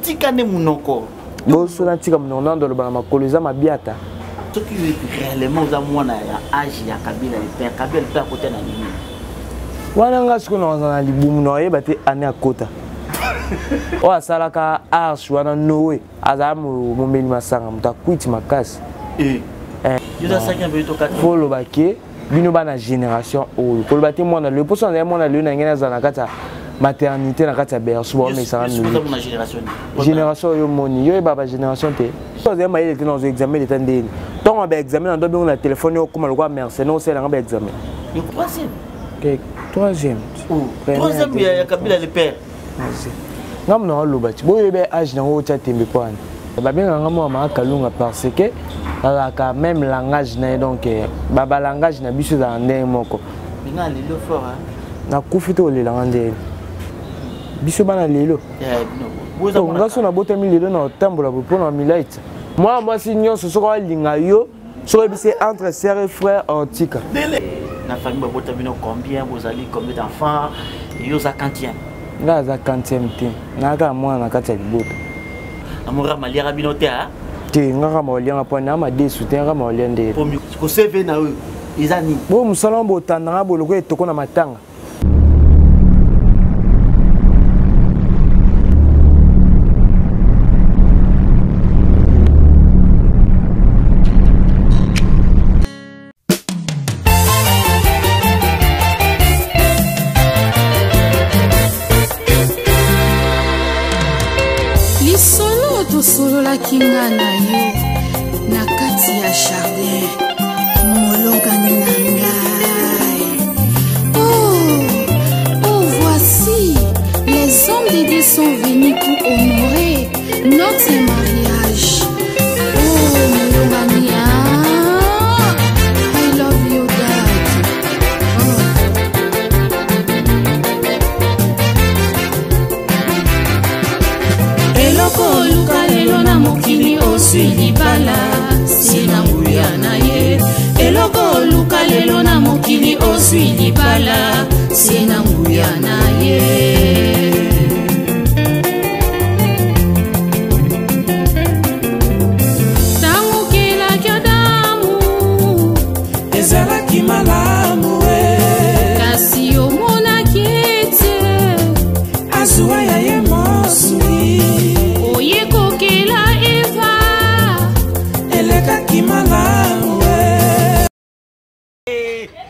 tikane munoko. Boso na tika munoko ndo loba makolo eza mabiata. Ce qui veut réellement aux amona ya âge ya Kabila le père à côté na nini. Wana nga siko na libumu na yeba te ane akota. O asalaka arche wana nowe azamu momeli masanga mutakwiti makasi. Yoda saka mbe to kati. Folo bake bino bana génération oyo. Ko bate mwana le poso na mwana le na ngena za na kata maternité na kati ya berceau ba mesanga ni génération yo moni yo baba génération te so ze ma ile dans examen l'état ndeni donc ba examen ndo bi on a téléphone yo kuma lokwa merci non c'est là ba examen le troisième troisième ya Kabila le père ngam na lobati boyo be âge na o tcha tembe pwana ba benga ngamo ma kalunga parce que la même langage na donc baba langage na biso za ndenge moko binga lelo fort na kufito le langande biso bana lelo ngaso na botami lelo na tambola pour na milite moi si nyonso soko linga yo so bise entre sœurs et frères antika na famille ba botami no combien vous allez combien d'enfants yo za quantième nga za quantième te na ka mwana na kati ya liboto amora maliara binote ha te nga ka maliara po na ma desu te nga maliara nde ko CV na eux izani bo musala bo tandanga bo loko etoko na matanga. Kinga na yo na kati ya jardin molongani na ngai. Oh, voici les hommes de Dieu sont venus pour honorer notre mariage. Oh, molongani, I love you, Dad. Eloko luka lelo na mokili oswili bala sina nguya na ye. Eloko luka lelo na mokili oswili bala sina nguya na ye. Tangu kila kyodamu ezalaki malamu kasi omona kiete azuwa ya ye mosui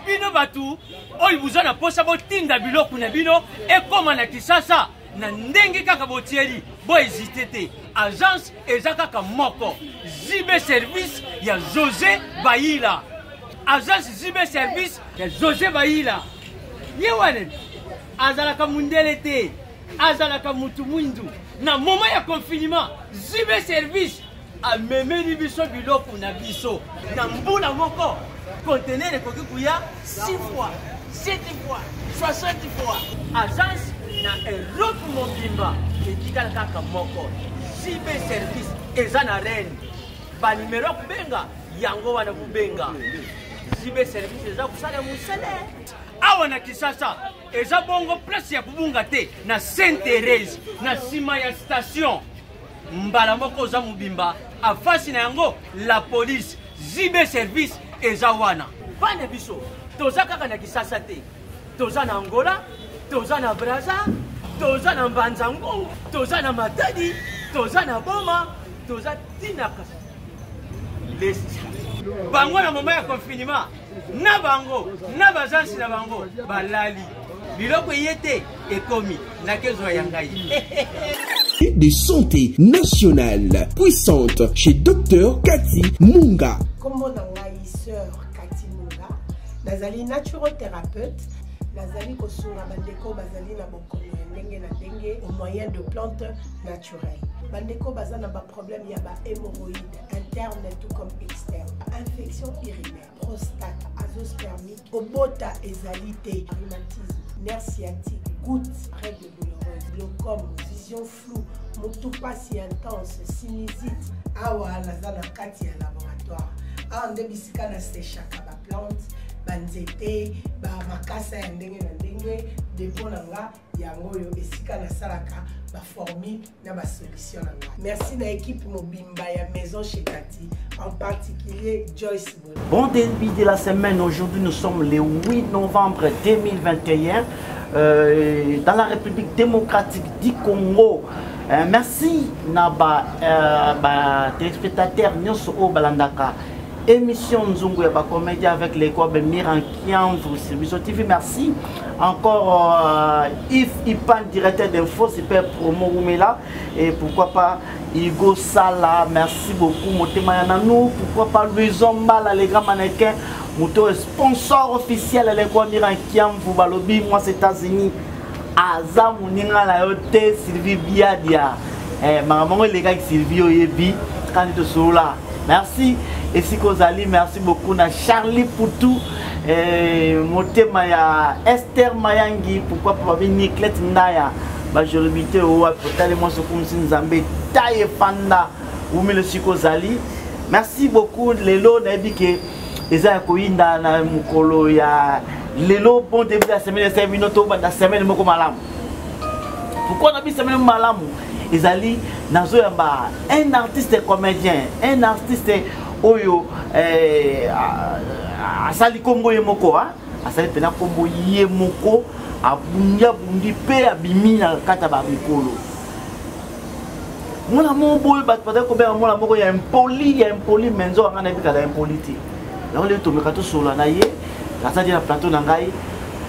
bino batu oyo buzana posa botinda biloko na bino ekoma na Kisasa na ndenge kaka botieli bo hésité te agence eza kaka moko Zibe service ya José Bayila agence Zibe service ya José Bayila ye wane azalaka mundele te azalaka mutu mwindu na moment ya confinement Zibe service amemeli biso biloko na biso na mbula moko conteneur ekoki kuya 6 fois 7 fois 60 fois agence na Europe mobimba etikala kaka moko Zibe service eza na reine ba numero kubenga yango wana kubenga Zibe service eza kusala musele awa na Kisasa eza bongo place ya kubunga te na Sainte Thérèse na sima ya station mbala moko za mubimba afasi na yango la police Zibe service eza wana bana biso toza kaka na Kisasa te toza na Angola toza na Brazza toza na Mbanzango toza na Matadi toza na Boma toza tinaka lesti bango na moment ya confinement na bango na bazansi na bango balali biloko yete ekomi na kezo ya ngai de santé nationale puissante chez Dr Cathy Munga. Comment sœur Cathy Munga, nazali naturothérapeute, nazali kosunga bandeko bazali na bokono ndenge na ndenge au moyen de plantes naturelles. Bandeko bazana ba problème ya ba hémorroïdes interne tout comme externe, infection urinaire, prostate, azoospermie, obota ezalité, rhumatisme, nerf sciatique, gouttes, règles douloureuses, glaucome, vision floue, motupa si intense, sinusite, awa nazana kati ya laboratoire. Awa nde bisika na séchaka ba plante, banzete, ba makasa ya ndenge na ndenge, dépôt nanga yango yo esika na salaka ba formule na ba solution nanga. Merci na équipe mobimba ya maison chez Cathy, en particulier Joyce. Bon début de la semaine. Aujourd'hui nous sommes le 8 novembre 2021 dans la République démocratique du Congo. Merci Naba téléspectateurs nyonso o balandaka émission Nzungu ya ba comédie avec les Kobe Miran Kianvu sur Biso TV. Merci encore Yves Ipan, directeur d'info super promo Oumela, et pourquoi pas Igo Sala. Merci beaucoup Motema Yananou, pourquoi pas Louison Mala, les grands mannequins, Moto sponsor officiel les Kobe Miran Kianvu balobi moi c'est États-Unis. Aza Mouninga la yote Sylvie Biadia. Maman les gars Sylvie Oyebi quand tu es là. Merci. Et si Kozali, merci beaucoup na Charlie Poutou, Motema ya Esther Mayangi, pourquoi pas Nicolette Naya, majorité ou peut-être moi ce comme si Nzambe taille fanda ou le Kozali. Merci beaucoup Lelo Nabike Eza Koinda na mukolo ya Lelo bon début de la semaine 5 minutes au bas de la semaine moko malamu. Pourquoi on a mis semaine malamu? Ezali nazo yamba un artiste comédien, un artiste oyo asali kombo yemoko asali pena kombo yemoko abunya bundi pe abimi na kata ba mikolo. Mona mombo ba pata ko be mona moko ya impoli menzo ngana bika da impoliti. La ole to mekato solo na ye, la sa na plateau na ngai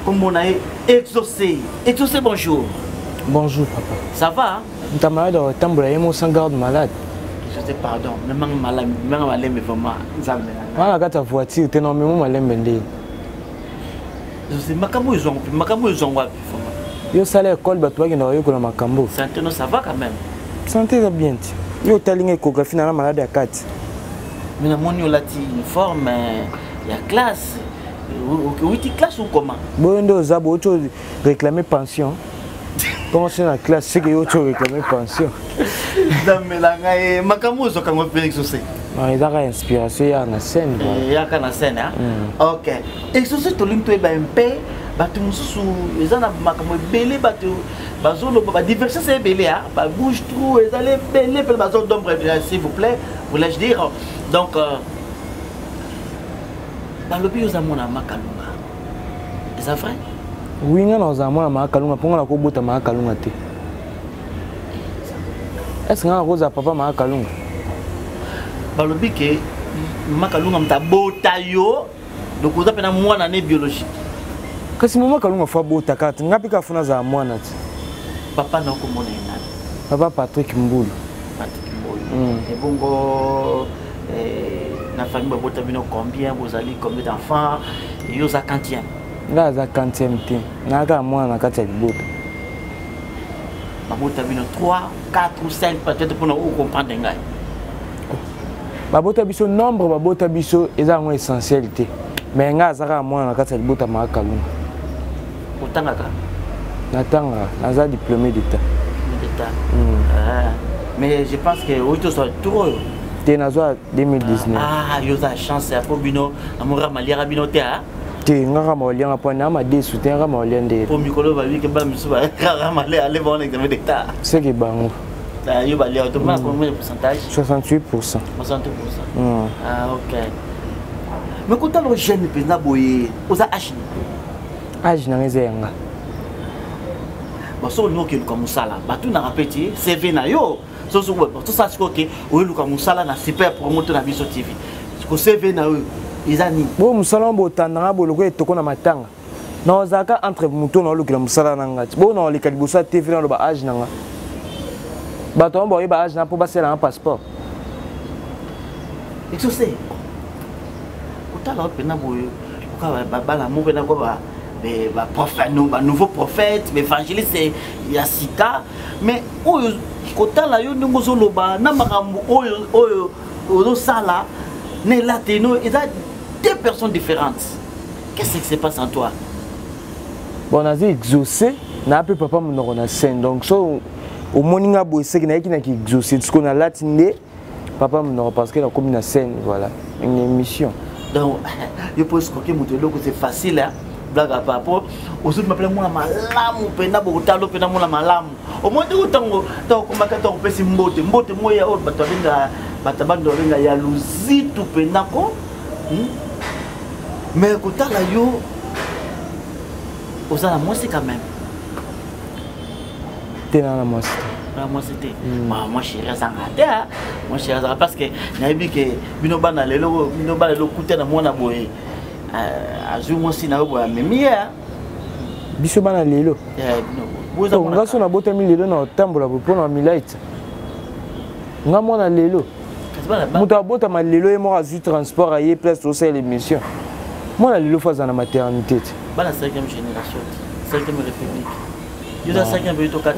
kombo na ye exaucé. Exaucé bonjour. Bonjour papa. Ça va? Tu es malade, tu es sans garde malade. Je te pardonne, mais je suis malade, mais vraiment. Voilà, quand ta voiture, tu es énormément malade. Je sais, Makambo, ils ont yo sala école, tu vas aller à Makambo. Santé, ça va quand même. Santé, ça bien. Yo as une échographie dans la malade à 4. Mais mon uniforme, il y a classe. Oui, tu classe ou comment? Bon, tu réclamer pension. Comment c'est la classe, c'est que tu réclames pension. Mais Makambo, ils ont exaucé. Il y a une inspiration, il y a une scène. Il y a une scène, ok. Exaucé, tu as un peu, tu as belé, diversion, c'est belé, bouge trou, ils allaient belé, d'ombre, s'il vous plaît, voulais-je dire. Donc, balobi aux amons à Makalunga. C'est vrai? Oui, nous avons un makalunga pour la kobota makalunga te. Est-ce que nous avons papa makalunga? Balobi que makalunga mta bota yo, donc vous appelez moi une année biologique. Qu'est-ce que makalunga fa bota kati? Ngapi ka funa za mwana ti? Papa na komona nani? Papa Patrick Mbulu. Patrick Mbulu. Et bongo na famille bota bino combien vous allez combien d'enfants? Yo za quantième? Là, ça quantième te. Naga moi na kati ya libota. Babota bino 3, 4 ou 5 peut-être pour nous comprendre ngai. Babota biso nombre babota biso eza ngo essentialité. Mais nga zaka moi na kati ya libota makalunga. Otangaka? Natanga, naza diplômé d'état. Mais je pense que auto soit trop. Te nazo 2019. Ah, yo za chance ya bino amora maliara bino te ha. Te ngaka molianga po na ma de soutien ngaka moliande. Po mikolo ba wi ke ba misu ba ngaka mali aller voir l'examen d'état. C'est que bango. Yo ba li automatiquement combien de pourcentage? 68%. 60%. Ah OK. Mais quand on jeune pena boye, oza âge. Âge na ngezenga. Ba so no ke comme ça là. Ba tout na rapeti CV na yo. So so tout ça c'est que o lu comme ça là na super promoteur na Biso TV. Ko CV na yo. Izani. Bon musala mbo tandanga boloko etoko na matanga. Na ozaka entre muto na lokela musala nanga. Bon na le kalibusa TV na lo ba âge nanga. Ba to mbo ba âge na po ba sela un passeport. Exaucé. Otala pena boyo. Ka ba la mo pena ko ba prophète, nouveau prophète, évangéliste, il y a Sika. Mais otala yo ndongo zoloba na makambo oyo sala ne latino, il y a deux personnes différentes. Qu'est-ce qui se passe en toi? Bon, on a dit exaucé, na peu papa mon na scène. Donc so au moninga boissé qui na qui exaucé, ce qu'on a latiné, papa mon parce que la commune scène, voilà, une émission. Donc je pense que c'est facile hein. blague à part aussi m'appelle moi malamu pena botalo pena moi malamu au moins tout tango to komaka to pesi mbote moya o batabando benga ya luzitu pena ko mais kotala yo osala moi c'est quand même tena na moi c'était moi chérie ça ngata moi chérie ça parce que nabi que binobana lelo kutana mona boye azui moi si na boya memia biso bana lelo nga so na botami lelo na otambola mpona milaite nga mwana lelo moto abotama lelo ye moko azwi transport aye place tosala émission mwana lelo faza na maternité te bana 5e génération 5e république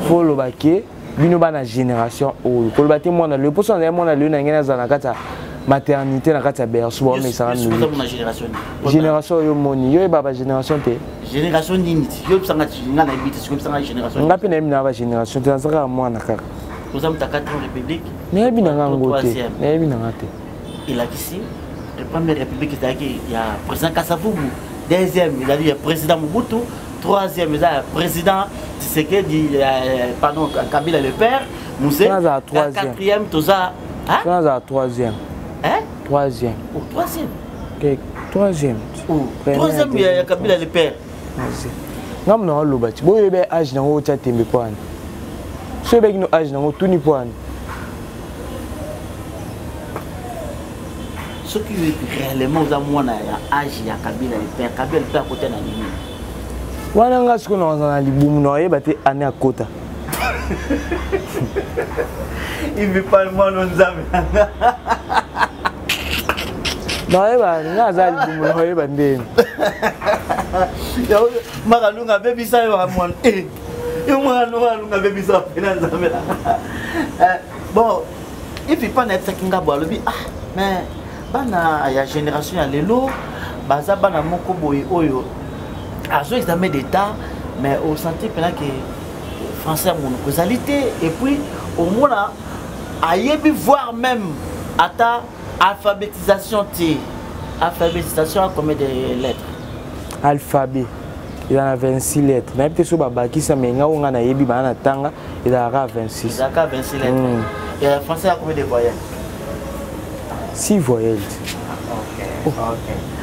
fo loba ke bino bana génération oyo koloba te mwana lelo mposo naye mwana lelo na ngeni azala na kati ya maternité na kati ya berceau baomesaka génération oyo moni yo yeba bagénération te génération nini yo bisanga nga na ebite siko bisanga génération nga mpe nayebi na bagénération te nazaka mwana kaka oza muta 4e république nayebi na nga ngo te nayebi na nga te elakisi première république ezalaki ya président Kasavubu 2e ezali ya président Mobutu 3e eza ya président Tshisekedi pardon Kabila le père Moussé 4e toza nazala 3e 3e ou 3e 3e ou 3e ya Kabila le père nga mna oloba ti boyo ebe age nango otya tembe po ani so ebeki no age nango tuni po ani soki réellement oza mwana ya age ya Kabila le père akota na nini wana nga siko naza na libumu na oyeba te ane akota ivi palmano nzambe naoyeba nga aza libumu na oyeba ndeni makalunga bebisa yo amwana yo makalunga bebisa pena nzambe bon ivi pa na yebisaki nga bo alobi mais bana ya génération ya lelo baza bana moko boye oyo azo examen d'état mais au senti pena que français mon causalité et puis au moins ayebi voir même ata alphabétisation alphabétisation à combien de lettres alphabet il y en a 26 lettres na peut-être so babakisa mais nga onga na yebi bana tanga il y a 26 lettres et le français a combien de voyelles 6 voyelles OK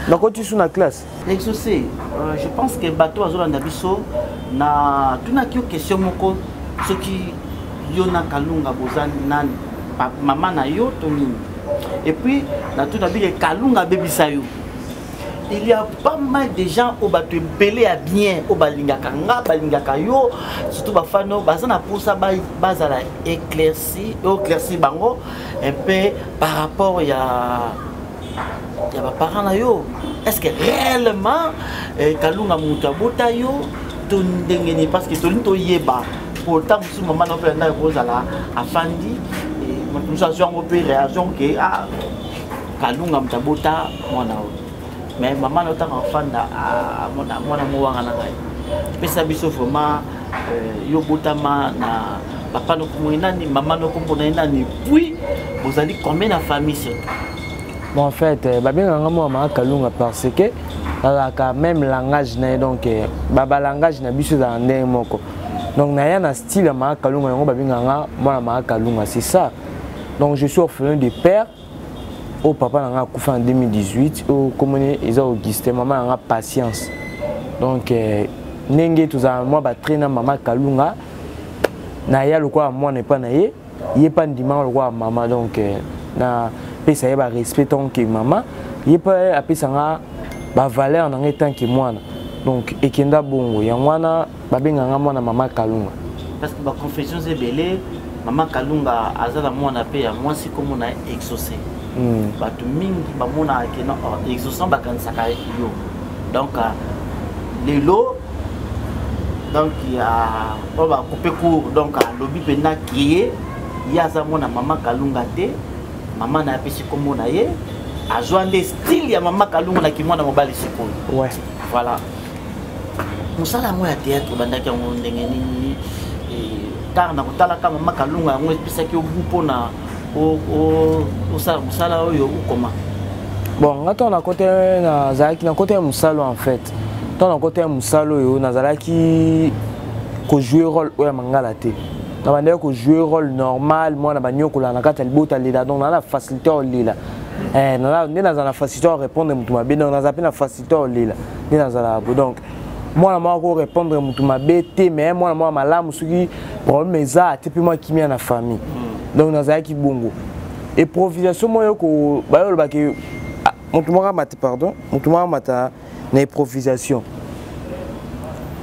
donc tu es la classe exaucé je pense que bateau azolanda biso na tuna kio question moko soki yo na kalunga bozani nani maman na yo to nini et puis na tuna bile kalunga bebisa yo il y a pas mal de gens au bateau belé à bien au balingaka nga balingaka yo surtout ba fano bazana pour ça bazala éclairci bango un peu par rapport ya ba parents na yo est-ce que réellement kalunga muta bota yo to ndengeni parce que to linto yeba pourtant musu maman no pe na ko zala afandi et nous avons une réaction que kalunga muta bota mwana mais maman no tanga fanda mwana muwanga na ngai pesa biso vraiment yo botama na papa no kumonani maman no kumonani nani puis vous allez combien de famille c'est bon en fait babenganga moi ma kalunga parce que la même langage na donc baba langage na biso za ndenge moko donc na ya na style ma kalunga yango babenganga moi ma kalunga c'est ça donc je suis orphelin de père au papa nanga kufa en 2018 au commune ils ont Augustin maman nanga patience donc ndenge tuza moi ba traîner maman kalunga na ya lokwa moi n'est pas na ye pas ndima lokwa maman donc na pesa yeba respect tant que maman yepa apesanga ba valeur na tant que mwana donc ekenda bongo ya mwana babenganga mwana mama kalunga parce que ba confession c'est belé maman kalunga azala mwana pe ya mwasi comme na exaucé batu mingi ba mona ke na exaucé ba kansaka yo donc lelo donc il a on va couper court donc lobi pena qui ya za mwana mama kalunga te maman na pesi comme na ye a joindre style ya mama kalunga na kimwana mobali sikoyo ouais voilà musala mo ya théâtre bandaki ngo ndenge nini car na kotala ka mama kalunga ngo pesa ki obupo na o sala musala oyo ukoma bon ngato na côté na zaki na côté musalo en fait tant na côté musalo yo nazalaki ko jouer rôle oya mangala te na bande ko jouer rôle normal moi na banyoko la na kata libota lila donc na la facilité au lila na la facilité à répondre mutu mabe donc na zapi na facilité au lila na zala donc moi na moi ko répondre mutu mabe te mais moi na moi malamu suki problème eza te puis moi kimia na famille donc na zala ki bongo improvisation moi ko ba yo ba ke mutu mo mata pardon mutu mo mata na improvisation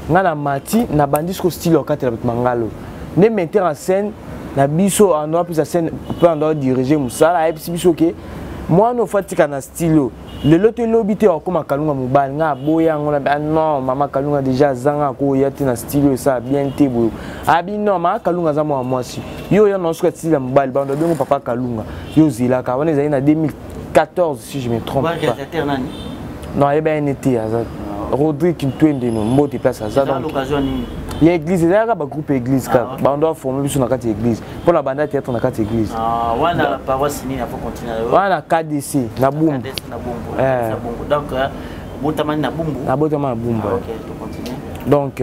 ngana mati na bandis ko style okatela avec mangalo ne mettre en scène na biso en droit plus la scène peut en droit diriger musala et puis biso que moi no fatika na style le lote lobité comme kalunga mobali nga boya ngona non mama kalunga déjà zanga ko yati na style ça bien tebo abi non mama kalunga za moi si yo ya no so style mobali bando dongo papa kalunga yo zila ka wana za na 2014 si je me trompe pas non et ben été Rodrigue Ntwende no mbote place à ça donc il y a église il y a ba groupe église ka bando former biso na kati église pour la banda théâtre na kati église wana paroisse ni na faut continuer wana KDC na bumbu donc botamani na bumbu OK tu continues donc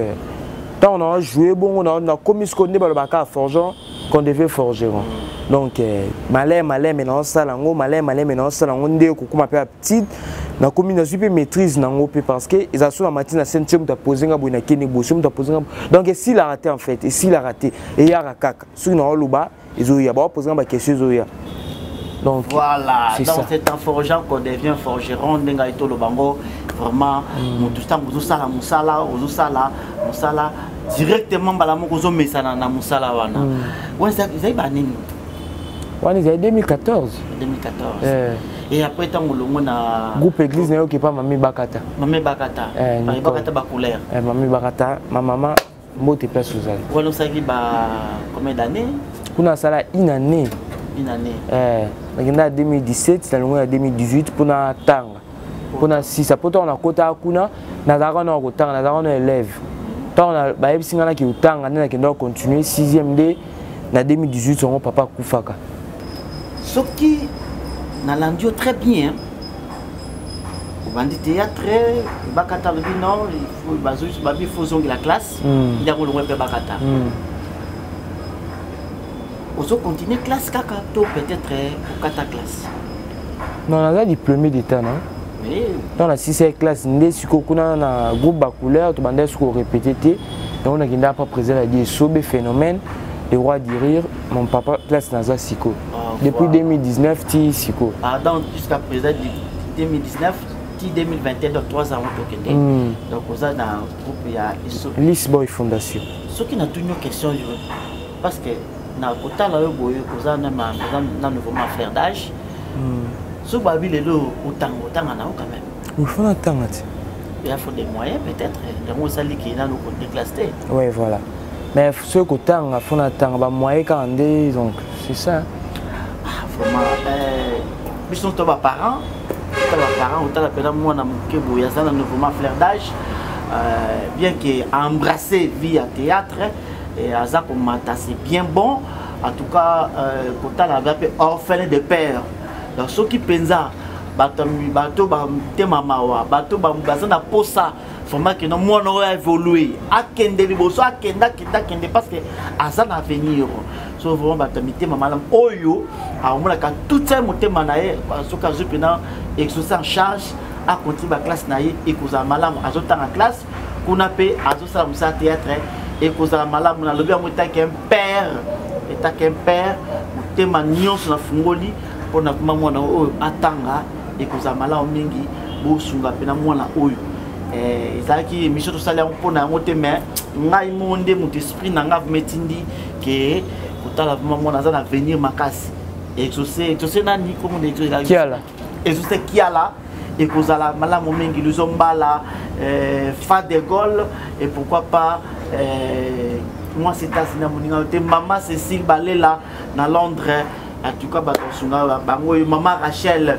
tant on a joué bon on a commis ce qu'on est ba ka forgeron qu'on devait forger donc malais mais non ça lango malais mais non ça lango ndé ko kuma pe petite na commune super maîtrise nango pe parce que ils assurent la matinée na scène tu as posé nga boina keni bosso tu as posé donc et s'il a raté en fait et s'il a raté et ya rakaka sur na loba ils ont ya ba poser ba question zoya donc voilà donc c'est en forgeant qu'on devient forgeron ndenga ito lobango vraiment mutusta muzusala musala directement bala moko zo mesana na musala wana ouais ça ils ba nini wana ils 2014 et après tant que na groupe église na qui pas mami bakata ba couleur mami bakata ma maman mbote place aux alles voilà ça qui ba combien d'années kuna sala une année na 2017 na longo ya 2018 pona tanga pona 6 poto on a kota kuna na zaka na kotanga na zaka na élève tant na ba yebisinga na ki utanga na kendo continuer 6e D na 2018 son papa kufaka soki na landio très bien au bandi théâtre bakata le non il faut bazo babi faut zongi la classe il y a le web bakata oso continuer classe kaka to peut-être au kata classe non on a diplômé d'état non oui dans la 6e classe ndé siko kuna na groupe ba couleur to bande siko répéter et on a kinda pas présent la dit sobe phénomène le roi du rire mon papa classe naza siko depuis 2019 ti siko donc jusqu'à présent 2019 ti 2021 donc 3 ans au Kenya donc on a dans groupe ya Lisboy Fondation ce qui n'a tout une question parce que na kota la yo boye koza na nouveau frère d'âge ce babi lelo utanga na quand même il faut attendre il faut des moyens peut-être donc on sali qui na nous déclassé ouais voilà mais ce côté on a faut attendre ba moyen quand donc c'est ça vraiment ils sont tous parents on t'a appelé moi na mukebo ya ça na nouveau frère d'âge bien que embrasser vie à théâtre et à ça pour mata c'est bien bon en tout cas quand la va orphelin de père donc ceux qui pensa bato te mama wa bato ba bazana posa format que non moi on a évolué akende liboso akenda parce que à ça l'avenir so vraiment bato mité mama lam oyo a omona ka tout ça motema na ye so ka zo pena exaucer en charge a continuer ba classe na ye et koza malam azota en classe kuna pe azosala musa théâtre et koza malam na lobi amota qu'un père motema nyonso na fungoli pona mwana oyo atanga et koza malam mingi bo sunga pena mwana oyo ezalaki émission tosali yango mpona yango te mais ngai monde moto esprit na nga metindi ke kotala mwana aza na avenir makasi exaucer nani comme exaucer kiala et kozala malamu mingi luzombala fa de Gaulle et pourquoi pas moi c'est tasina moninga te maman Cécile Balela na Londres en tout cas batonga bango maman Rachel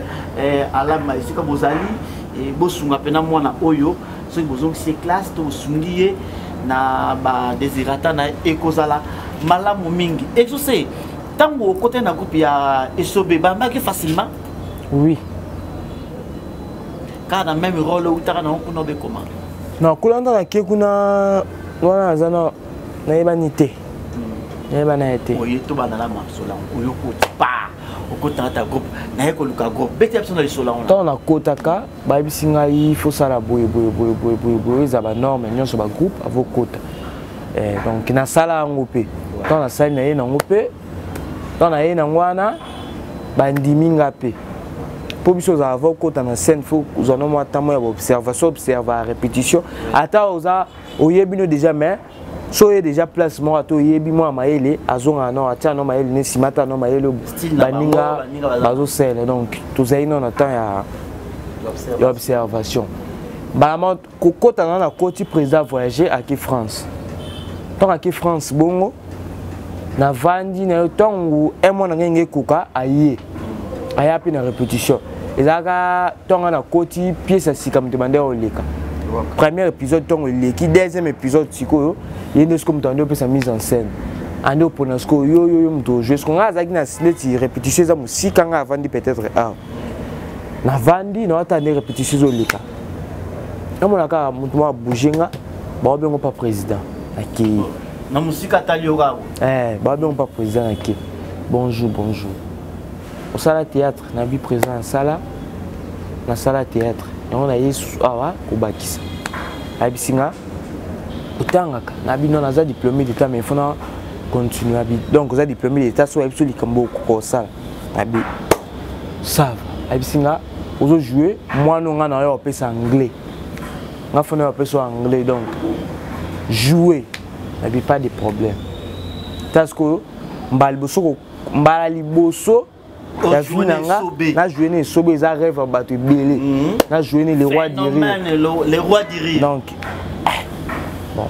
alama isika bozali et bosunga pena mwana oyo so bozong c'est classe to sungiye na ba désirata na ekozala malamu mingi exaucer tango côté na groupe ya esobe ba maki facilement oui car dans même rôle où tu as un comment na kolanda na ke kuna wana azana na yebani te yebana te oye to bana la masola oyo ko pa okota ta groupe na yeko luka groupe beti absona le sola on tant na kotaka ba bisinga il faut ça la boye za ba norme nyonso ba groupe avo kota donc na sala ngope tant na sala na ye na ngope tant na ye na ngwana ba ndiminga pe pour biso za avo kota na scène faut uzana mo atamo ya observation observer répétition ata oza oyebino déjà mais soye déjà place mo ato yebi mo maele azonga no atia no maele ne simata no maele baninga bazo sele donc tous ay non attend ya observation ba ma kokota na koti président voyager à qui France tant à qui France bongo na vandi na tongu emo na ngenge kuka aye aya pe na répétition ezaka tonga na koti pièce à sikam demandé oleka premier épisode tongo leki deuxième épisode sikoyo yende ce comme tande pe sa mise en scène ando pona sko yo mto jouer ce qu'on a zaki na sleti répétition za musika nga vandi peut-être na vandi na attendre répétition zo leka amona ka mutu ma bougenga ba bengo pas président aki na musika talioga ba bengo pas président aki bonjour au sala théâtre na bi présent sala na sala théâtre on a yesu awa kubakisa abisinga utangaka na bino na za diplômé d'état mais faut na continuer abi donc za diplômé d'état so ebiso likambo ko sala abi ça abisinga ozo jouer moi no nga na yo pesa anglais nga faut na pesa anglais donc jouer abi pas de problème tasko mbali boso mbala liboso la vie na joué ne sobe za rêve battu belé na joué ne les rois du rire donc bon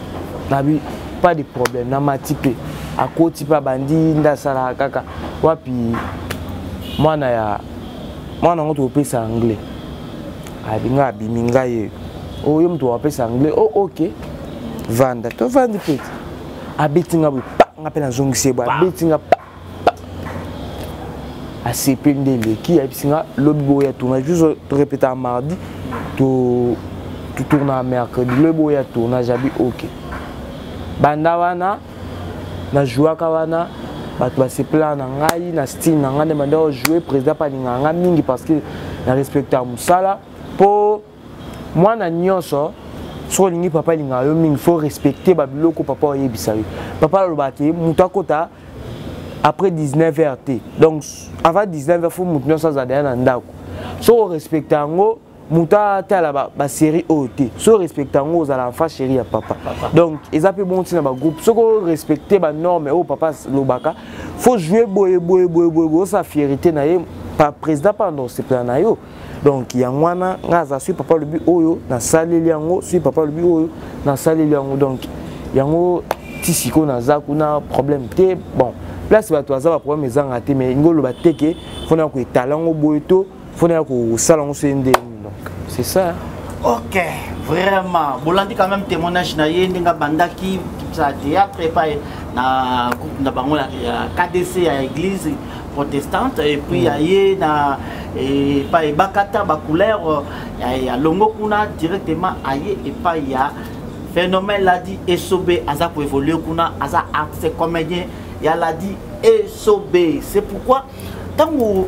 na bi pas de problème na matipé à côté pa bandi nda sala kaka wapi mwana ngoto pesa anglais abinga biminga ye oyo mtu wa pesa anglais oh OK vanda to vandi petit abetinga pa ngapela zongise ba abetinga à CPND qui a bisinga lobo ya tournage juste te répéter à mardi to tourner à mercredi lobo ya tournage abi OK banda wana na jouaka wana bato ba se plan na ngai na style na ngane banda jouer président pa nganga mingi parce que na respecter musala po moi na nyonso so lingi papa linga yo mingi faut respecter ba biloko papa oyebisa yo papa lo bate mutakota après 19h t donc avant 19h faut moutenir ça za derrière ndako so respectango muta ta la ba série OT so respectango za la fa chérie ya papa donc ils appellent bon tina ba groupe so respecter ba norme au papa lobaka faut jouer boye sa fierté na ye pas président pendant ce plan na yo donc yangwana ngaza suis papa le but oyo na saleli yango suis papa le but oyo na saleli yango donc yango tisiko na za kuna problème te bon place bato aza ba problème ezanga te mais ngolo bateke fona ko etalango boyeto fona ko salango sende donc c'est ça OK vraiment bolandi quand même témoignage na ye ndinga bandaki ça théâtre pas na groupe na bango la KDC à église protestante et puis aye na et pas bakata ba couleur ya longo kuna directement aye et pas ya phénomène l'a dit esobe aza pour évoluer kuna aza artiste comédien il a dit SOB. C'est pourquoi, quand vous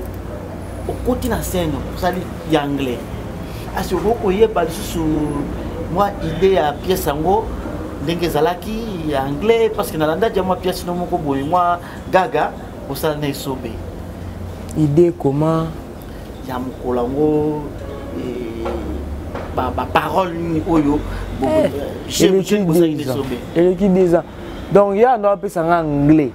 côté la scène, vous allez y anglais. À ce moment où il y a moi, idée à pièce en gros, d'engezalaki anglais, parce que dans la date, moi, pièce non, moi, gaga, vous allez SOB. Idée comment? Il y a mon colango, parole, oyo, j'ai qui des ans. Donc, il y a un peu anglais.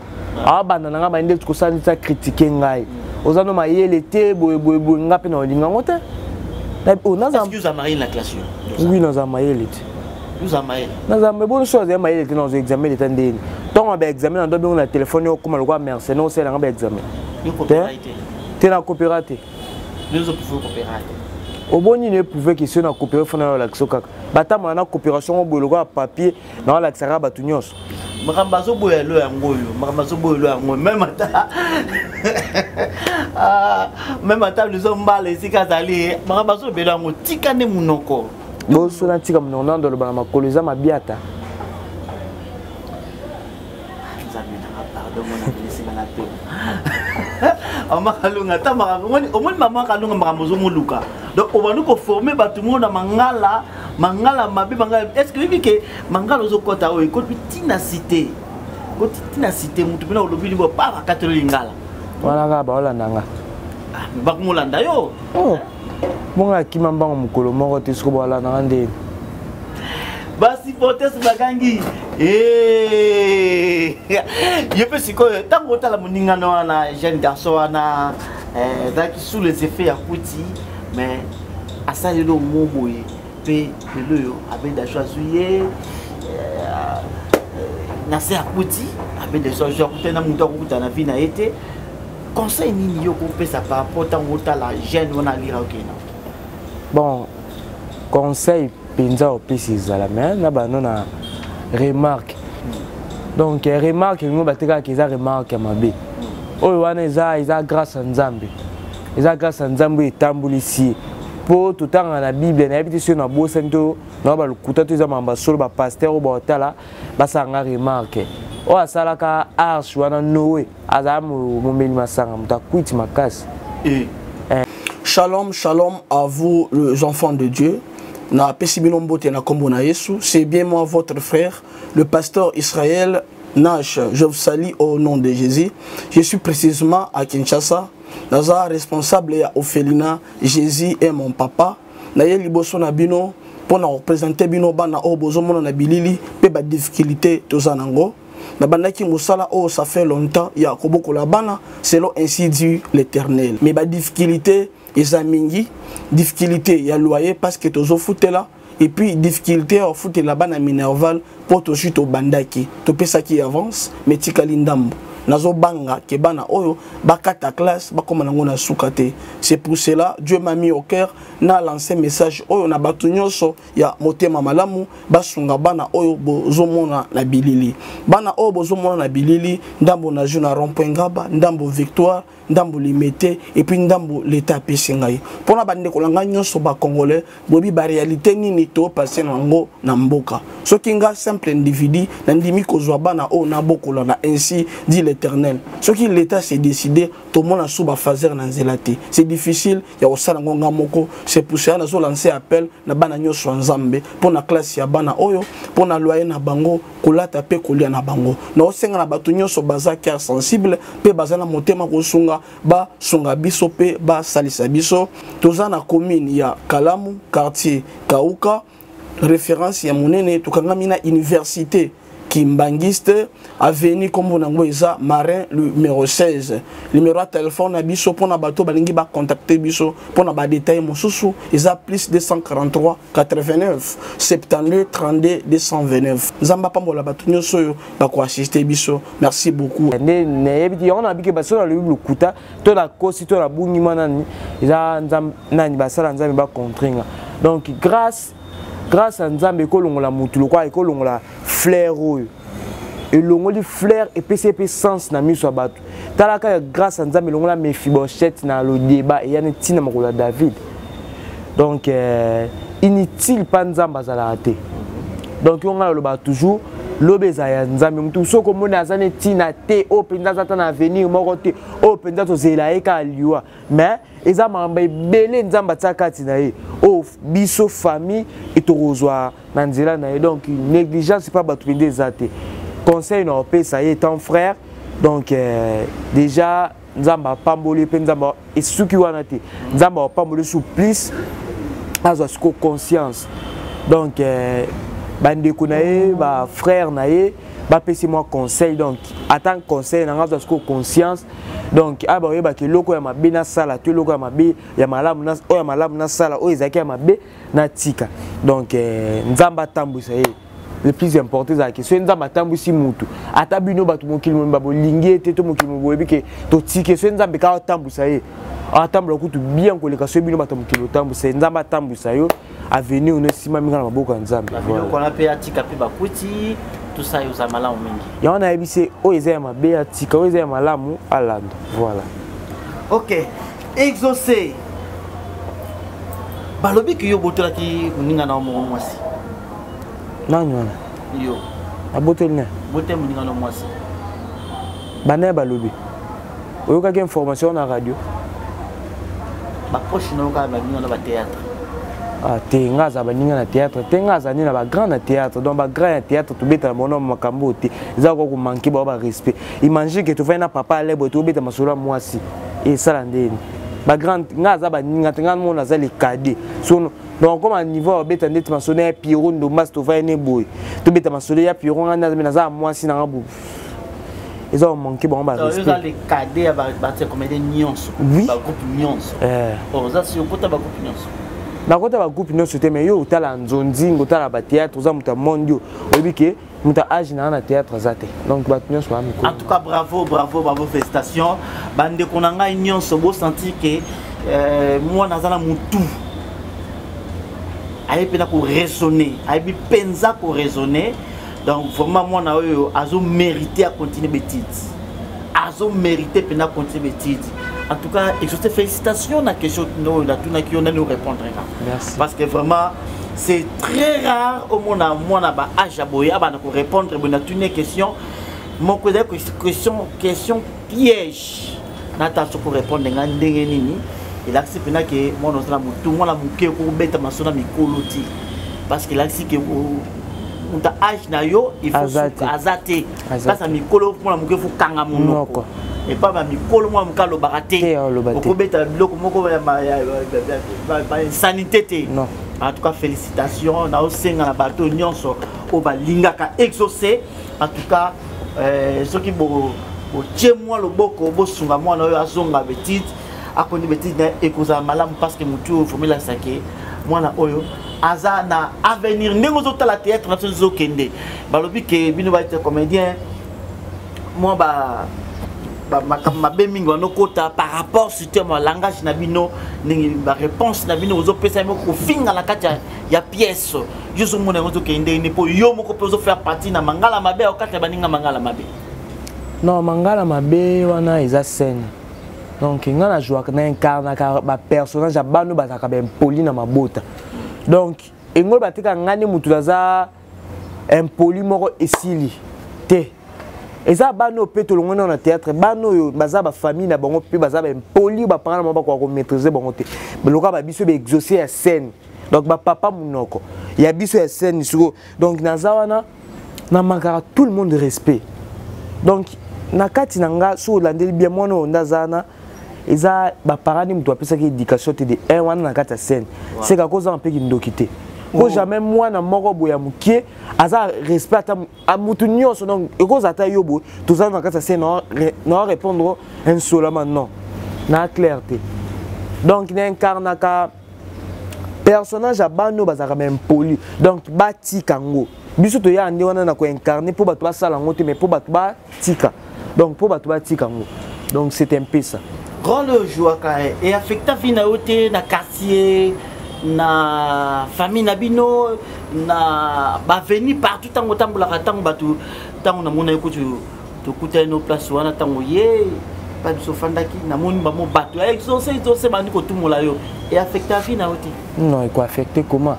Ah, banana, ba ndeko ça ni ça critiquer ngai. Ozano ma yele te boy ngape na olinga ngote. Est-ce que vous avez marié la classe? Oui, nous avons marié. Vous avez marié. Nous avons bonne chose, nous avons marié dans les examens de tandem. Tant on a examen, on doit le téléphone comme le roi mercenaire, c'est un examen. Vous coopératez. Tu es coopératé. Nous pouvons coopérer. Au bon il ne pouvait que si on a coopéré fona la soka. Batam on a coopération au boulot à papier dans la xara batunios. Marambazo boyelo yangoyo, marambazo boyelo yangoyo même ata. Même ata les hommes balé si kazali, marambazo belo yango tikane munoko. boso na tika mnona ndo ba makolo eza mabiata pardon mon ami c'est na pe ama kalunga ta makamoni omoni mama kalunga makamozo moluka donc on va nous former ba tout monde mangala mabe mangala est-ce que que mangala zo kota o ko tina cité mutu bina olobi libo pa ka katelo lingala wana ka ba olanda nga ba kumolanda yo monga kimamba mukolo moko te siko bala na ndeni basi potes bagangi yepe siko tango tala muningano wana jeune garçon wana qui sous les effets à kuti mais asali lo moboye pe le yo abenda choisir na se à kuti abenda choisir kutena mutu akuta na vie na été conseil nini yo ko pesa par rapport tango tala jeune wana lira okena bon conseil penza opesi ezala mais na bano na remarque donc remarque ngo bateka ke za remarque mabe oyo wana eza grâce à Nzambe etambulisi po totanga na Bible na yebiti so na bosa nto na ba lukuta to eza mamba solo ba pasteur o ba otala basanga remarque o asalaka arche wana Noé aza momeli masanga mutakwiti makasi. Shalom, shalom à vous les enfants de Dieu. Na Pesibinombote na Kombo na Yesu, c'est bien moi votre frère, le pasteur Israël Nash. Je vous salue au nom de Jésus. Je suis précisément à Kinshasa. Naza responsable ya Ophelina, Jésus est mon papa. Na ye liboso na bino pour représenter bino bana o bozo mona na bilili pe ba difficulté tozanango. Na bandaki musala oh ça fait longtemps ya koboko la bana selon ainsi dit l'Éternel. Mais ba difficulté ezamingi difficulté ya loyer parce que tozo foutela et puis difficulté au foot la bana minerval pour to chute au bandaki to pesa qui avance mais tikali ndambo nazo banga ke bana oyo bakata classe bakoma nango na sukate. C'est pour cela Dieu m'a mis au cœur na lancé message oyo na batu nyonso ya motema malamu basunga bana oyo bozomona na bilili bana oyo bozomona na bilili ndambo na juna rond-point Ngaba ndambo Victoire ndambo Limete et puis ndambo l'état pesingai pona bande kolanga nyonso ba congolais bobi ba réalité nini to passer nango na mboka soki nga simple individu na ndimi kozwa bana o na bokola na ainsi dit l'Éternel soki l'état s'est décidé to mona suba fazer na nzelate c'est difficile ya osala ngonga moko. C'est pour ça nazo lancer appel na bana nyonso Nzambe pona classe ya bana oyo pona loyer na bango kolata pe kolia na bango na osenga na batu nyonso baza cœur sensible pe bazana motema kosunga ba sunga biso pe ba salisa biso toza na commune ya Kalamu quartier Kauka référence ya monene tokangami na université Kimbangiste avenue comme on a Marin le numéro 16 numéro de téléphone na biso pona bato balingi ba contacter biso pona ba détail mosusu eza plus 243 89 72 32 229 nzamba pambola bato nyoso yo ba ko assister biso. Merci beaucoup. Ne yebiti on a bike baso na le lukuta to la kosi to la bungi manani eza nzamba nani basala nzamba ba contringa donc grâce à Nzambe kolongola mutu lokwa ekolongola fleur oyo elongoli fleur et PCP sens na miso abatu talaka grâce à Nzambe longola Mephibosheth na le débat et yana tina makola David donc inutile pas Nzambe azala te donc on a le ba toujours lobeza ya Nzambe mutu soko mona azane tina te o penza zata na avenir moko te o penza to zela eka liwa mais eza mamba belé Nzamba tsakati na ye o biso famille et to rozwa na nzela na ye donc négligence c'est pas batu des athées conseil na opé ça y est ton frère donc déjà Nzamba pamboli pe Nzamba et suki wana te Nzamba pamboli sous plus azo sko conscience donc bande kunaye ba frère naye ba pesi moi conseil donc attend conseil na ngazo sko conscience donc aba oyeba ke loko ya mabe na sala to loko ya mabe ya malamu na o ya malamu na sala o ezaki ya mabe na tika donc Nzamba tambusa ye le plus important c'est que so Nzamba tambusi mutu ata bino batu mokili mo babo lingi ete to mokili mo boyebi ke to tike so Nzamba ka tambusa ye atambula kutu bien koleka so bino batu mokili tambusa Nzamba tambusa yo avenir on sima minga na maboko Nzambe voilà ko na pe atika pe bakuti tout ça yo za malamu mingi ya on a ebise o eza ya mabe atika o eza ya malamu alanda voilà. OK exaucé balobi ki yo botola ki muninga na mo mwasi nani wana yo abotel ne botel muninga na mwasi bana balobi oyoka ke information na radio ba proche na ka ba muninga na ba théâtre te ngaza baninga na théâtre te ngaza ni na ba grand na théâtre donc ba grand na théâtre to beta mono makambo te za ko manquer ba respect imagine que tu fais na papa lebo to beta masolo mwasi et ça landeni ba grand ngaza baninga te ngana mona za les cadets so donc comme à niveau beta ndeti masolo ya Pierrot ndo mas to va ne boy to beta masolo ya Pierrot ngana na za mwasi na ngabu ils ont manqué bon ba respect ils ont les cadets ba comme des nuances ba groupe nuances ça c'est au côté ba groupe nuances na kota ba groupe non c'était mais yo utala nzonzingo utala ba théâtre za muta mondio obike muta age na théâtre zate donc ba nyonso ba miko en tout cas bravo félicitations bande konanga nyonso bo sentir que moi nazana mutu ayi pena ko raisonner ayi penza ko raisonner donc vraiment moi na yo azo mériter à continuer bêtise azo mériter pena continuer bêtise. En tout cas, et je te félicitations la question nous répondre. Merci. Parce que vraiment, c'est très rare au monde à moi à âge à boya pour répondre à une question. Mon côté question piège. Nata pour répondre à nini. Il accepte que moi nous avons tout moi la muke pour bête ma sona mikoloti. Parce qu'il accepte que on ta âge na yo il faut azate. Parce que mikolo pour la muke faut kanga monoko. Et pas ma mikolo moi mukalo baraté ko beta biloko moko ba sanité non en tout cas félicitations na osenga na bato nyonso o balinga ka exaucer en tout cas ce qui bo tie moi loboko bo sunga moi na yo azonga betite akoni betite na ekoza malamu parce que mutu formula sake moi na oyo aza na avenir ndenge zo tala théâtre na zo kende balobi ke bino ba être comédien moi ba mabe mingi wana kota par rapport sur mon langage na bino ba réponse na bino ozo pesa moko finga la kati ya pièce juste mona ngoto kende ne po yo moko pozo faire partie na mangala mabe o kati baninga mangala mabe non mangala mabe wana eza scène donc ngana joua na incarna ka ba personnage ya bano bazaka ben poli na mabota donc engol batika ngani mutu za impoli moko esili te. Et ça, bano peut longo na théâtre, bano yo baza ba famille na bango pe baza ba poli ba parents maba ko maîtriser bango te. Beloka ba biso be exaucer la scène. Donc ba papa munoko. Il y a biso la scène sur donc na zawana na makara tout le monde de respect. Donc na kati nanga so landeli bien mono ndazana eza ba parents ni mtu apesa ki éducation te de un wana na kati scène. C'est ka cause un peu ki ndokité. Ko jamais moi na moko boya mukie aza respect à mutu nyonso donc eko zata yobo tout ça na kata c'est non répondre un seulement non na clarté donc il incarne ka personnage abano bazaka même poli donc bati kango biso to ya ande wana na ko incarner pour bato basala ngote mais pour bato ba tika donc pour bato ba tika ngo donc c'est un peu ça rôle jouaka et affecta vina ote na quartier na famille nabino na ba venir partout tango tambula tango batu tango na mona ekutu to kuta no place wana tango ye pas de sofandaki na moni ba mo batu exaucer bandi ko tumola yo et affecter la vie na oti non il quoi affecter comment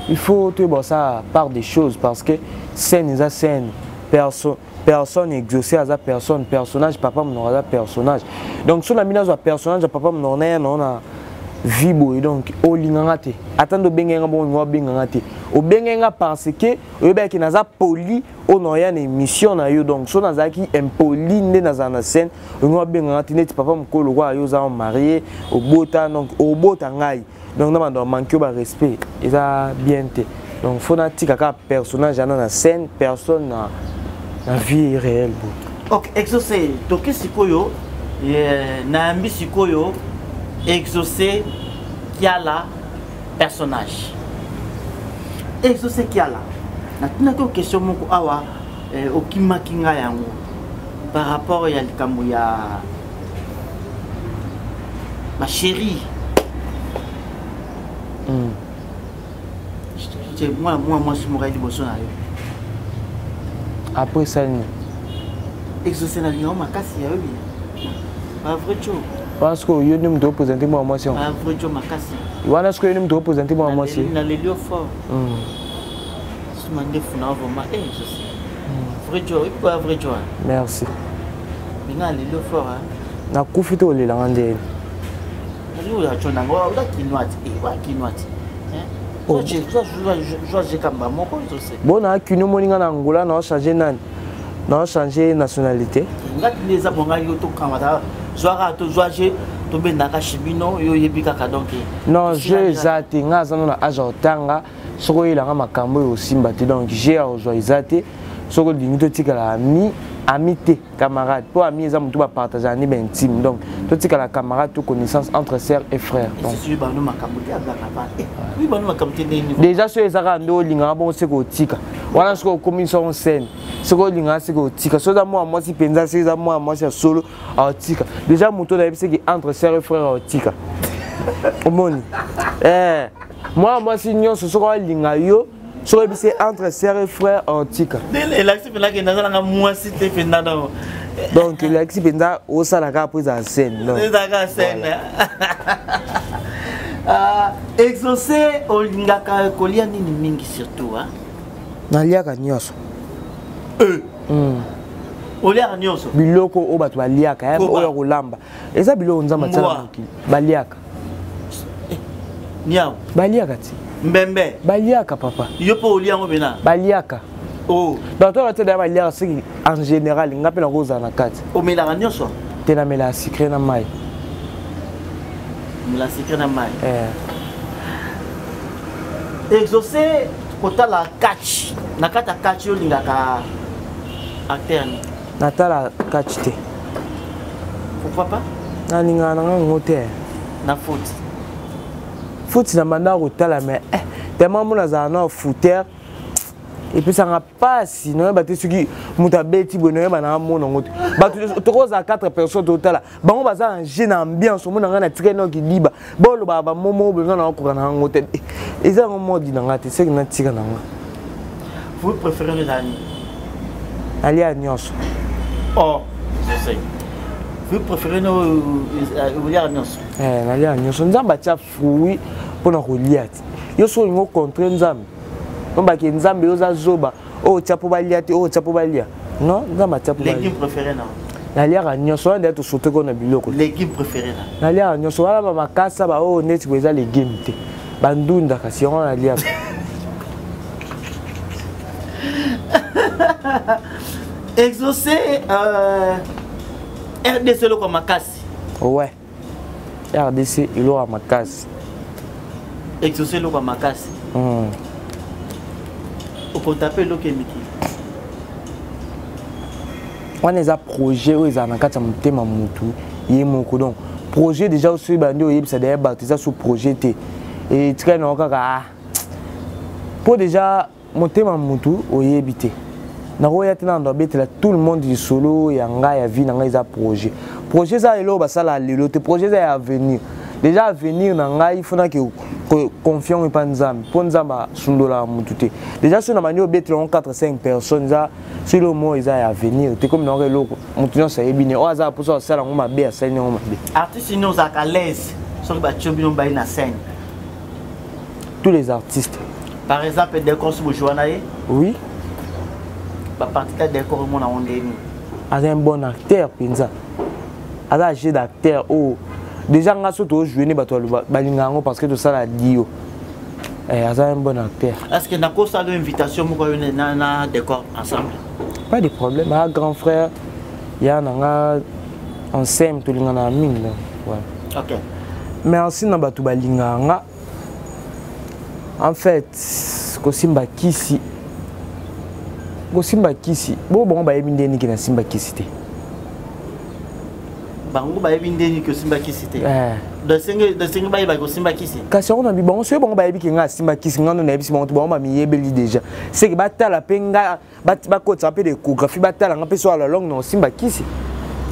il faut tout bon ça part des choses parce que scène is a scène personne exaucé à personne personnage papa mon aura personnage donc sur la mina zo personnage papa mon on a vibo et donc o linganga te atando bengenga bon ngo bengenga te o bengenga parce que o be ki naza poli o no ya na émission na yo donc so naza ki impoli nde naza na scène ngo bengenga te net papa mkolo kwa yo za marié o bota donc o bota ngai donc na mando manque ba respect eza bien te donc faut na tika ka personnage na na scène personne na vie réelle OK exaucé donc sikoyo na ambi sikoyo exaucer qui a la personnage exaucer qui a la na tuna question moko awa okima kinga yango par rapport ya likambo ya ma chérie moi je mourrai liboso na yo après ça exaucer na linga makasi ya yo bien pas vrai chose Parce que yo ne doit présenter moi moi si. Ah vrai Joe Makasi. Wana ce que yo ne doit présenter moi moi si. Na lelio fort. Mande funa vraiment je sais. Vrai Joe, il peut vrai Joe. Merci. Mina lelio fort hein. Na kufite o lelanga ndeni. Nous la chona ngo la kinwati wa kinwati. Hein? Je kamba moko je sais. Bon na kino moninga na Angola na changer nani. Na changer nationalité. Ngati les abonga yo to kamata. Zoara to zoaje to benaka shibino yo yebika ka donc. Non, je zati ngaza na ajotanga soko ilanga makambo yo simba te donc j'ai ozo izate soko lingi tikala amitié camarade pour ami eza mutu ba partager ani ben intime donc to tikala camarade to connaissance entre sœurs et frères donc si ba no makambo te azaka pa oui ba no makambo te nini déjà so ezaka ndo linga bon seko tika wana soko commission scène soko linga seko tika so za moi si penza si za moi si solo a tika déjà mutu na yebise ki entre sœurs et frères a tika omoni moi si nyonso soko linga yo so c'est entre sœurs et frères antiques. Donc l'axi penda au salaka prise en scène. Exaucé au lingaka kolia nini mingi surtout hein. Naliaka nyoso. Oliaka nyoso. Biloko o batu baliaka oyo kolamba. Eza biloko nzamba tsala mokili. Baliaka. Niao. Baliaka ti. Mbembe. Baliaka papa. Yo po oliango bena. Baliaka. Oh. Donc toi tu dois baliaka c'est en général ngapela roza na kati. O melaka nyoso. Tena mela sucré na mai. Mela sucré na mai. Exaucé kota la catch. Na kata catch yo lingaka acteur. Natala catch te. Pourquoi pas? Na ninga na ngote. Na foot. Foot na manda rotala mais tellement mon azana footer et puis ça n'a pas sinon ba te suki muta beti bono ba na mona ngote ba to koza 4 personnes total ba on baza en jeune ambiance mon na tika no ki liba bolo ba momo be na ko na ngote eza ngo modi na ngate c'est na tika na nga. Vous préférez les amis ali a nyos. Oh je sais. Vous préférez nos nyos. Ali a nyos nzamba tia fruit pour na reliati yo so ngo contre nzambe on ba ki nzambe yo za zoba o tia po baliati o tia po balia non nzamba tia po balia. Légumes préférés non nalia nyonso nde to sauter ko na biloko légumes préférés là nalia nyonso wala ba makasa ba o neti ko eza légumes te bandunda kasi on nalia exaucé RDC lo ko makasi. Ouais. RDC ilo a makasi. Exaucé lo ko makasi. Au taper lo kemiki. On a un projet où ils ont un thème mutu yemoko donc projet déjà aussi bandi oyeb ça derrière baptisé sous projet t et tu connais encore pour déjà monter ma mutu oyebité na roya tena ndo betela tout le monde du solo ya nga ya vie na nga za projet ça elo ba sala lelo te projet ça ya avenir déjà avenir na nga il faut na que confiance pas nzambe pour nzamba sundola mutu te déjà sur na manio betela 4-5 personnes ça sur le mot ils a avenir te comme na relo mutu non ça ebine o aza pour ça sala ngoma be ya sala ngoma be artiste nous à l'aise sur ba chobino ba na scène tous les artistes par exemple décor sur Joanaye oui partie décor mon on un bon acteur pinza un jeu d'acteur oh déjà nga soto jouer ne bato balingango parce que tout ça la dio un bon acteur. Est-ce que na ko ça l'invitation mo ko na décor ensemble pas de problème un grand frère ya nga ensemble tout lingana mine ouais. OK mais aussi na bato balinganga en fait ko simba kisi go simba kisi bo bon ba yebi ndeni kina simba kisi te bango ba yebi ndeni ko simba kisi te de singe ba yebi ko simba kisi kasi on a bi bon so bon ba yebi kinga simba kisi ngano na yebi si bon to bon ba mi yebeli déjà c'est que batala penga ba ko tsape de échographie batala nga peso la langue non simba kisi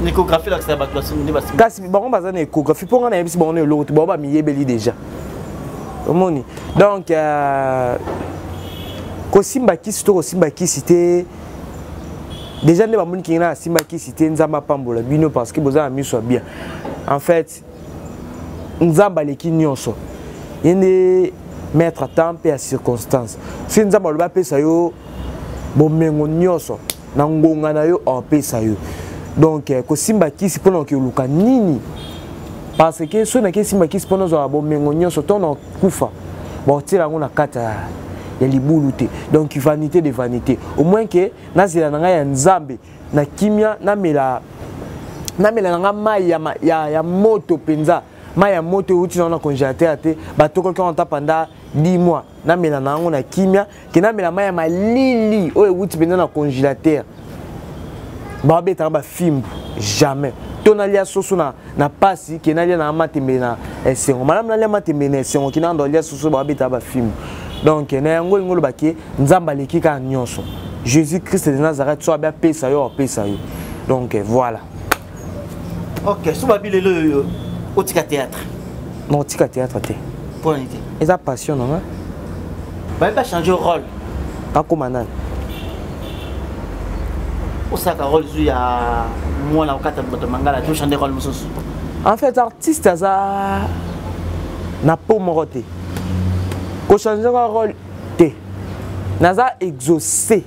l'échographie là c'est ba to simba ba kasi bon ba za na échographie pour nga na yebi si bon no lo to bon ba mi yebeli déjà omoni donc ko simba kisi to ko simba kisi te déjà ne ba moni kinga simba kisi te nzamba pambola bino parce que boza ami so bien en fait nzamba leki nyonso yende mettre temps et à circonstance si nzamba loba pesa yo bomengo nyonso na ngonga na yo en pesa yo donc ko simba kisi pona ke luka nini parce que so na ke simba kisi pona zo bomengo nyonso to na kufa bon tira ngona kata ya libulu te donc vanité de vanité au moins que nazela na ya nzambe na kimia na mela na mai ya moto penza mai ya moto uti na congélateur te batoko ko onta pendant 10 mois na mela na ngo na kimia ke na mela mai ya malili o uti penza na congélateur ba beta ba film jamais tonalia soso na pasi ke na lia na matembe na esengo madame na lia matembe na esengo ki na ndolia soso ba beta ba film donc na yango ngolo baki nzamba leki ka nyonso Jésus Christ de Nazareth soit bien pesa yo pesa yo donc voilà. OK, so babile le au tika théâtre. Non, tika théâtre te. Pour nité. Et ça passion non hein? Ba pas changer rôle. Pas comme nan. Au saka rôle zu ya moi na okata boto mangala to changer rôle mususu. En fait artiste ça na po morote. Ko changer rôle te. Naza exaucé.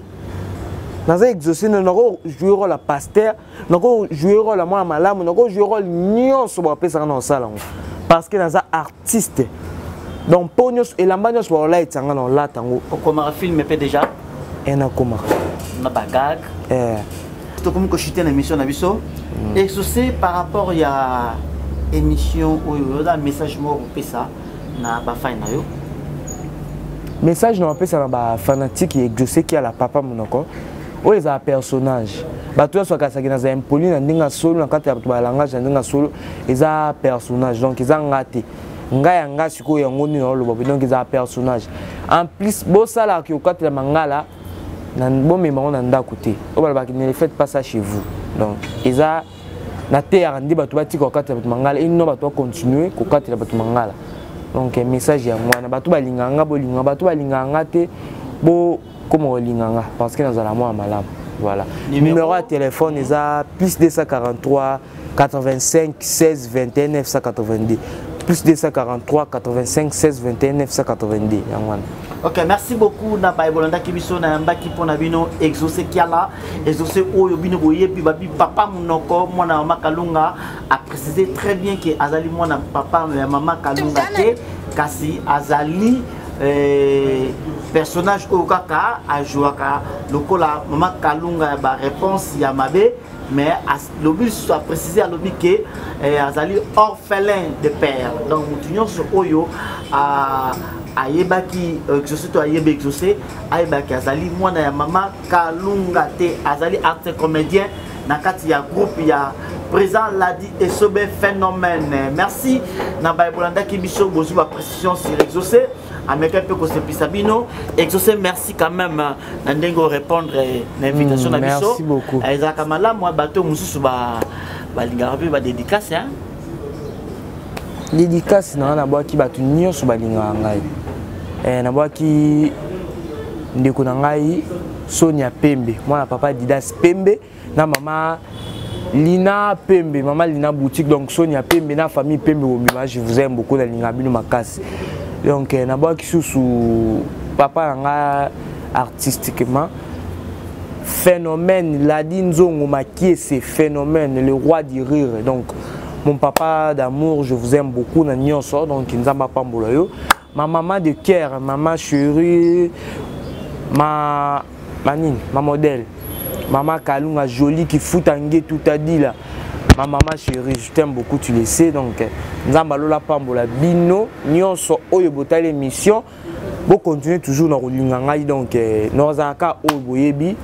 Naza exaucé nako jouer rôle la pasteur, nako jouer rôle la moi malamu, nako jouer rôle nyonso ba pesa na sala parce que naza artiste. Donc ponyos et lambanyos ba la itanga na la tango. Comment film peut déjà et na koma. Na bagag. To comme ko chuter na émission na biso. Exaucé par rapport ya émission ou da message mo pesa na ba fine na yo. Message non appelle ça ba fanatique et exaucé qui a la papa monoko. O les a personnage. Ba toi soit kasaki na za impoli na ndinga solo na kati ya ba langage na ndinga solo ils a personnage donc ils a ngate. Ngaya nga siko ya ngoni na lo donc ils a personnage. En plus bo sala ki okati la mangala na bon mémoire na ndako te. O ba ki ne faites pas ça chez vous. Donc ils a na terre ndi ba to ba tiko okati la mangala ils no ba to continuer ko kati la ba mangala. Donc un message ya mwana batu balinganga bolinga batu balinganga te bo comme linganga parce que nous allons moi malamu voilà numéro de téléphone est à plus 243 85 16 21 982 plus 243 85 16 21 982 yangwana. OK, merci beaucoup na Baibolanda kibiso na mbaki pona bino exaucé kiala exaucé oyo bino boyebi babi papa munoko mwana mama Kalunga a précisé très bien que azali mwana papa ya mama Kalunga te kasi azali personnage okaka a jouaka lokola mama Kalunga ba réponse ya mabe mais le but soit précisé à l'objet que azali orphelin de père donc mutunyo so oyo a ayebaki exaucé to ayebe exaucé ayebaki azali mwana ya mama Kalunga te azali acteur comédien na kati ya groupe ya présent Ladi et Sobe phénomène. Merci na Baibolanda kibiso bozu ba précision sur exaucé ameka pe ko sepisabino exaucé merci quand même na ndengo répondre l'invitation na biso. Merci beaucoup. Aiza kamala moi bateau mususu ba lingara pe ba dédicace hein. Dédicace na bwaki batu nyonso balingaka ngai na bwaki ndeko na ngai Sonia Pembe mwana papa Didas Pembe na mama Lina Pembe maman Lina boutique donc Sonia Pembe na famille Pembe Obima je vous aime beaucoup na lingabino makasi donc na bwaki susu papa nga artistiquement phénomène Ladi Nzongo Makie c'est phénomène le roi du rire donc mon papa d'amour, je vous aime beaucoup, donc Nzamba Pambola yo. Ma maman de cœur, maman chérie, ma modèle, maman Kalunga jolie qui fout en guet tout a dit là. Ma maman chérie, je t'aime beaucoup, tu le sais, donc Nzamba Lola Pambola bino, nyonso oyo botale émission, bo continuer toujours dans Rolinganga donc nos aka oyo boyebi.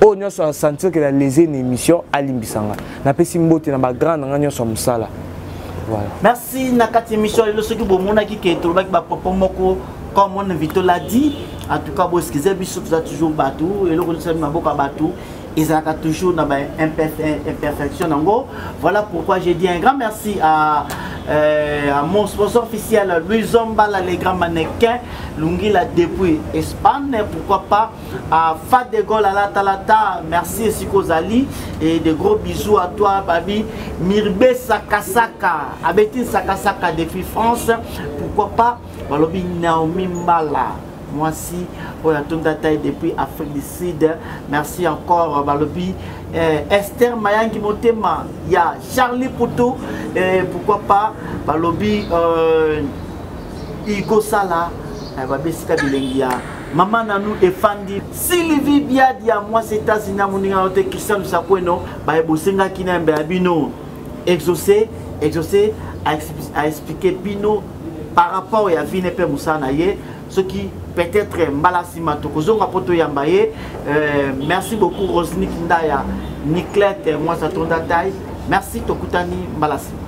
Oh, nous avons senti que la lésion émission à l'Imbisanga. N'a pas si mbote na ba grande ngani sommes ça là. Voilà. Merci nakati émission le soki bomona ki ke to ba popo moko comme mon invité l'a dit. En tout cas, bo excusez biso toujours batou et le conseil maboka batou. Ils ont toujours dans imperfection en gros. Voilà pourquoi j'ai dit un grand merci à mon sponsor officiel Louis Zombala, les grands mannequins, Lungila depuis Espagne, pourquoi pas à Fat de Gaulle à la Talata, merci Sikozali et de gros bisous à toi Babi, Mirbe Sakasaka, Abetine Sakasaka depuis France, pourquoi pas Balobi Naomi Mbala. Moi aussi, pour la taille depuis Afrique du Sud. Merci encore, Balobi. Esther Mayangi Motema, il y a Charlie Poutou, pourquoi pas, Balobi, Igo Sala, Babesika Bilengia, Maman Nanou et Fandi, Sylvie Biadia, moi c'est Tazina Mouninga, Christian Sakweno, Baebosenga Kinembe Abino, exaucé, à expliquer Bino par rapport à Vinepe Moussanaye, ce qui peut-être Mbalasima Tokozonga Poto Yambaye. Merci beaucoup Rosny Kindaya, Niclette, moi ça tourne à taille. Merci Tokutani Mbalasima.